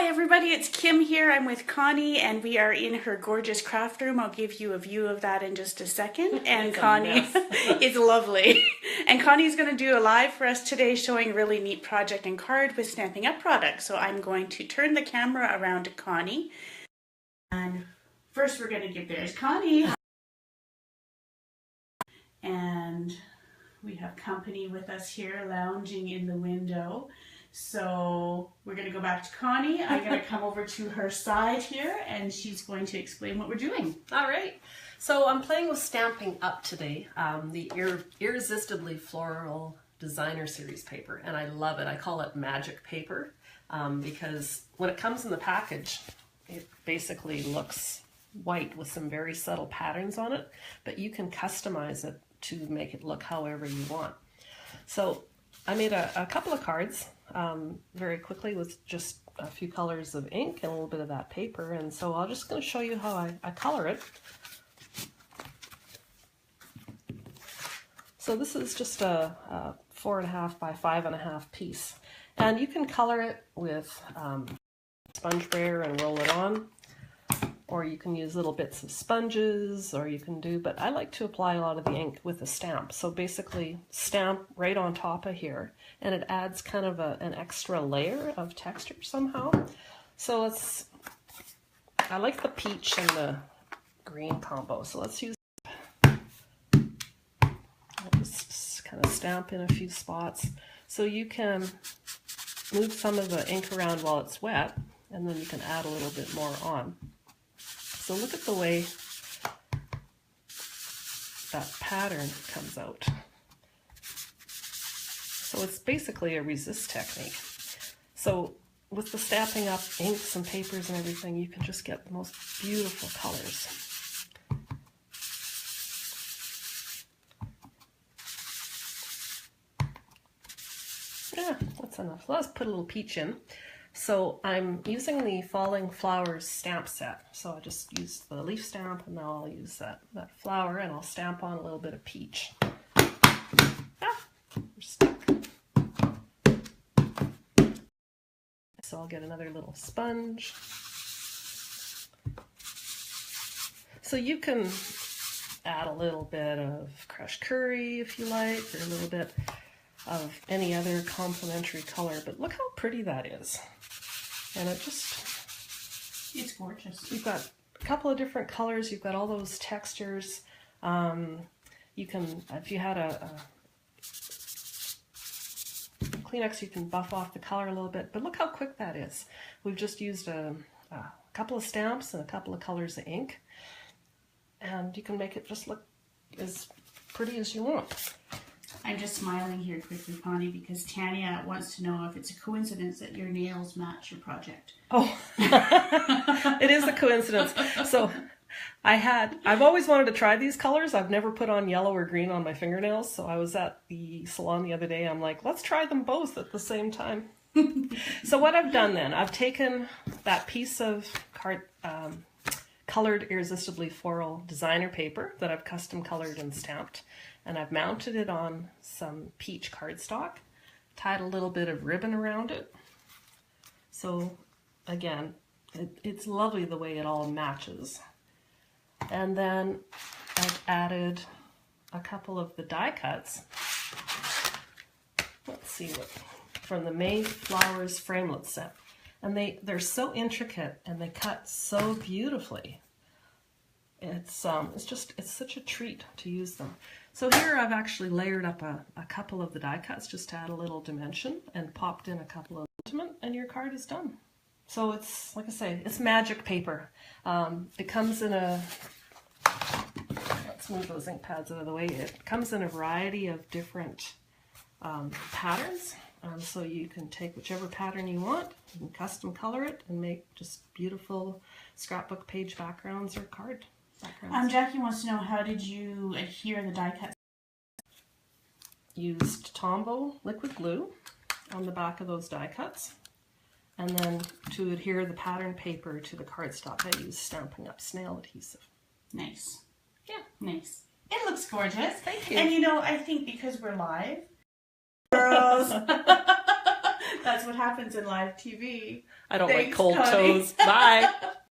Hi everybody, it's Kim here. I'm with Connie and we are in her gorgeous craft room. I'll give you a view of that in just a second. And Connie is lovely. And Connie's going to do a live for us today showing a really neat project and card with Stampin' Up products. So I'm going to turn the camera around to Connie. And first we're going to give there's Connie. And we have company with us here lounging in the window. So we're going to go back to Connie. I'm going to come over to her side here and she's going to explain what we're doing. All right. So I'm playing with Stampin' Up today, the Irresistibly Floral Designer Series paper, and I love it. I call it magic paper because when it comes in the package, it basically looks white with some very subtle patterns on it, but you can customize it to make it look however you want. So I made a couple of cards very quickly with just a few colors of ink and a little bit of that paper, and so I'm just going to show you how I color it. So this is just a 4.5 by 5.5 piece, and you can color it with sponge brayer and roll it on, or you can use little bits of sponges, or you can do, but I like to apply a lot of the ink with a stamp. So basically stamp right on top of here, and it adds kind of an extra layer of texture somehow. So I like the peach and the green combo. So let's use, I'll just kind of stamp in a few spots. So you can move some of the ink around while it's wet, and then you can add a little bit more on. So look at the way that pattern comes out. So it's basically a resist technique. So with the Stampin' Up inks and papers and everything, you can just get the most beautiful colors. Yeah, that's enough. Let's put a little peach in. So I'm using the Falling Flowers stamp set. So I just used the leaf stamp, and now I'll use that flower, and I'll stamp on a little bit of peach. Ah, we're stuck. So I'll get another little sponge. So you can add a little bit of crushed curry if you like, or a little bit of any other complementary color, but look how pretty that is. And it's gorgeous. You've got a couple of different colors, you've got all those textures. You can, if you had a Kleenex, you can buff off the color a little bit, but look how quick that is. We've just used a couple of stamps and a couple of colors of ink, and you can make it just look as pretty as you want. I'm just smiling here quickly, Connie, because Tanya wants to know if it's a coincidence that your nails match your project. Oh, it is a coincidence. So I've always wanted to try these colors. I've never put on yellow or green on my fingernails. So I was at the salon the other day. I'm like, let's try them both at the same time. So what I've done then, I've taken that piece of colored Irresistibly Floral designer paper that I've custom colored and stamped, and I've mounted it on some peach cardstock, tied a little bit of ribbon around it. So again, it's lovely the way it all matches. And then I've added a couple of the die cuts. Let's see what, from the Made Flowers Framelit set. And they're so intricate and they cut so beautifully. It's such a treat to use them. So here I've actually layered up a couple of the die cuts just to add a little dimension, and popped in a couple of sentiment, and your card is done. So it's, like I say, it's magic paper. It comes in let's move those ink pads out of the way. It comes in a variety of different patterns. So you can take whichever pattern you want, you can custom color it, and make just beautiful scrapbook page backgrounds or card backgrounds. Jackie wants to know, how did you adhere the die cut? Used Tombow liquid glue on the back of those die cuts, and then to adhere the pattern paper to the cardstock, I used Stampin' Up snail adhesive. Nice. Yeah. Nice. It looks gorgeous. Thank you. And you know, I think because we're live, girls, That's what happens in live TV. I don't Thanks, like cold Connie. toes. Bye.